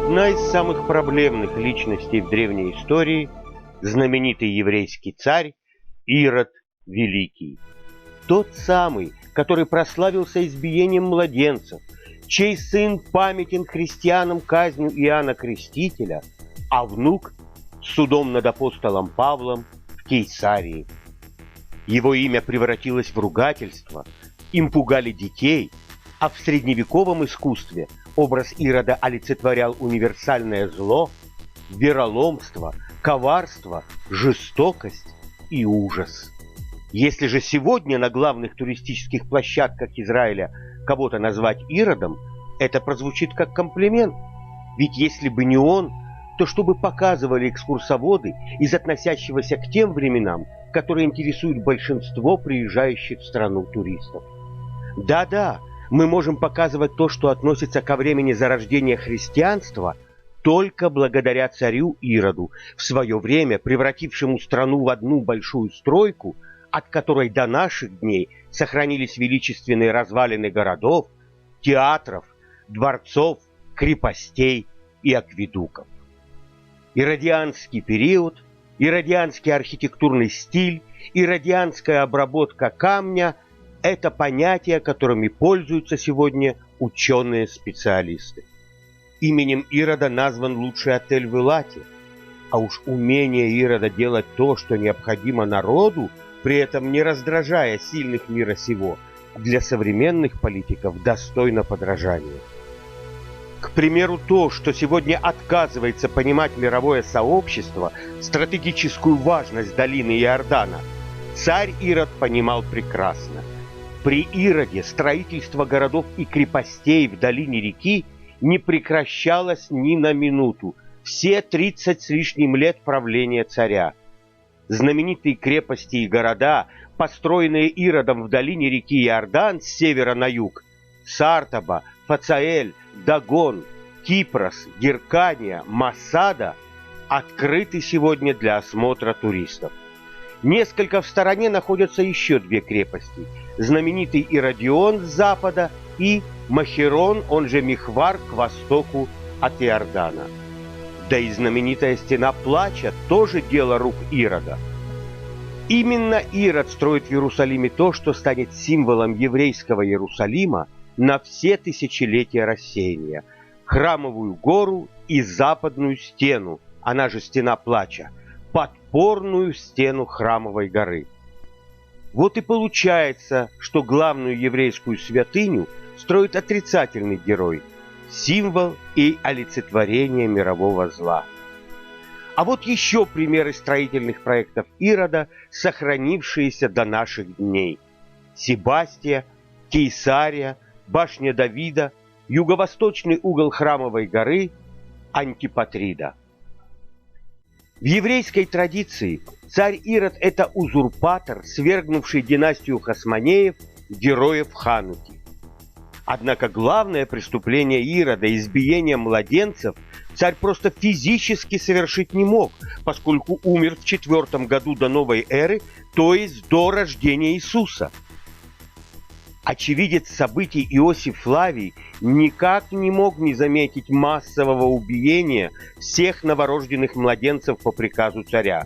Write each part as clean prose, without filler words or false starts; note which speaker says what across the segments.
Speaker 1: Одна из самых проблемных личностей в древней истории – знаменитый еврейский царь Ирод Великий. Тот самый, который прославился избиением младенцев, чей сын памятен христианам казнью Иоанна Крестителя, а внук – судом над апостолом Павлом в Кейсарии. Его имя превратилось в ругательство, им пугали детей, а в средневековом искусстве образ Ирода олицетворял универсальное зло, вероломство, коварство, жестокость и ужас. Если же сегодня на главных туристических площадках Израиля кого-то назвать Иродом, это прозвучит как комплимент. Ведь если бы не он, то что бы показывали экскурсоводы из относящегося к тем временам, которые интересуют большинство приезжающих в страну туристов? Да-да, мы можем показывать то, что относится ко времени зарождения христианства, только благодаря царю Ироду, в свое время превратившему страну в одну большую стройку, от которой до наших дней сохранились величественные развалины городов, театров, дворцов, крепостей и акведуков. Иродианский период, иродианский архитектурный стиль, иродианская обработка камня – это понятия, которыми пользуются сегодня ученые-специалисты. Именем Ирода назван лучший отель в Элате, а уж умение Ирода делать то, что необходимо народу, при этом не раздражая сильных мира сего, для современных политиков достойно подражания. К примеру, то, что сегодня отказывается понимать мировое сообщество стратегическую важность долины Иордана, царь Ирод понимал прекрасно. При Ироде строительство городов и крепостей в долине реки не прекращалось ни на минуту, все 30 с лишним лет правления царя. Знаменитые крепости и города, построенные Иродом в долине реки Иордан с севера на юг, Сартаба, Фацаэль, Дагон, Кипрос, Геркания, Масада, открыты сегодня для осмотра туристов. Несколько в стороне находятся еще две крепости – знаменитый Иродион с запада и Махерон, он же Михвар, к востоку от Иордана. Да и знаменитая стена Плача тоже дело рук Ирода. Именно Ирод строит в Иерусалиме то, что станет символом еврейского Иерусалима на все тысячелетия рассеяния – Храмовую гору и западную стену, она же стена Плача, подпорную стену Храмовой горы. Вот и получается, что главную еврейскую святыню строит отрицательный герой, символ и олицетворение мирового зла. А вот еще примеры строительных проектов Ирода, сохранившиеся до наших дней. Себастия, Кейсария, Башня Давида, юго-восточный угол Храмовой горы, Антипатрида. В еврейской традиции царь Ирод – это узурпатор, свергнувший династию Хасмонеев, героев Хануки. Однако главное преступление Ирода, избиение младенцев, царь просто физически совершить не мог, поскольку умер в 4 году до новой эры, то есть до рождения Иисуса. Очевидец событий Иосиф Флавий никак не мог не заметить массового убиения всех новорожденных младенцев по приказу царя.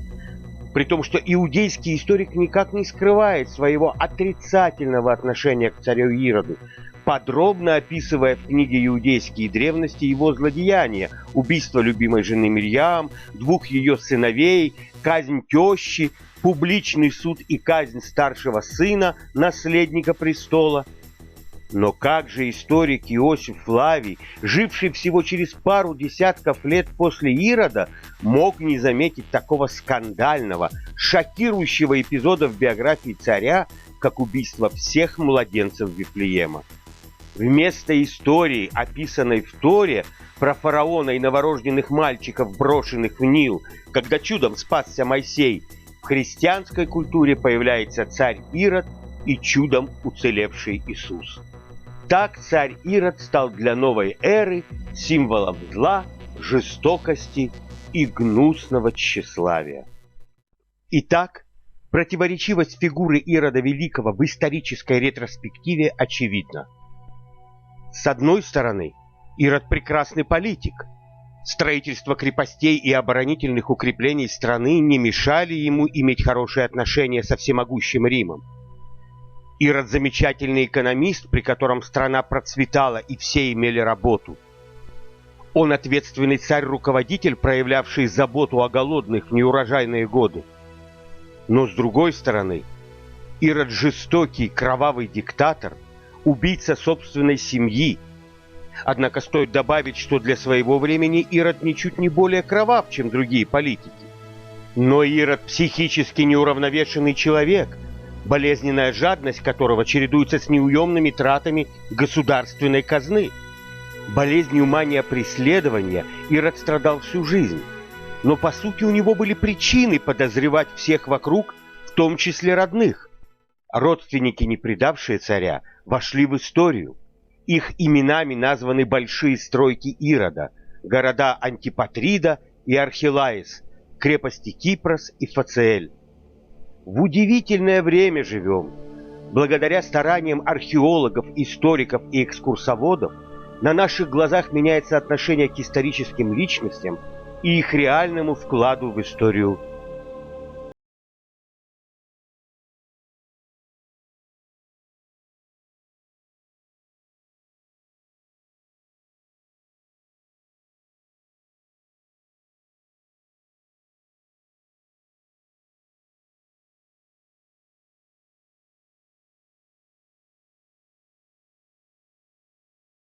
Speaker 1: При том, что иудейский историк никак не скрывает своего отрицательного отношения к царю Ироду, подробно описывая в книге «Иудейские древности» его злодеяния: убийство любимой жены Мирьям, 2 ее сыновей, казнь тещи, публичный суд и казнь старшего сына, наследника престола. Но как же историк Иосиф Флавий, живший всего через пару десятков лет после Ирода, мог не заметить такого скандального, шокирующего эпизода в биографии царя, как убийство всех младенцев Вифлеема? Вместо истории, описанной в Торе, про фараона и новорожденных мальчиков, брошенных в Нил, когда чудом спасся Моисей, в христианской культуре появляется царь Ирод и чудом уцелевший Иисус. Так царь Ирод стал для новой эры символом зла, жестокости и гнусного тщеславия. Итак, противоречивость фигуры Ирода Великого в исторической ретроспективе очевидна. С одной стороны, Ирод прекрасный политик, Строительство крепостей и оборонительных укреплений страны не мешали ему иметь хорошие отношения со всемогущим Римом. Ирод — замечательный экономист, при котором страна процветала и все имели работу. Он ответственный царь-руководитель, проявлявший заботу о голодных в неурожайные годы. Но с другой стороны, Ирод — жестокий, кровавый диктатор, убийца собственной семьи. Однако стоит добавить, что для своего времени Ирод ничуть не более кровав, чем другие политики. Но Ирод — психически неуравновешенный человек, болезненная жадность которого чередуется с неуемными тратами государственной казны. Болезнью мания преследования Ирод страдал всю жизнь, но по сути у него были причины подозревать всех вокруг, в том числе родных. Родственники, не предавшие царя, вошли в историю. Их именами названы большие стройки Ирода, города Антипатрида и Архилаис, крепости Кипрос и Фациэль. В удивительное время живем. Благодаря стараниям археологов, историков и экскурсоводов на наших глазах меняется отношение к историческим личностям и их реальному вкладу в историю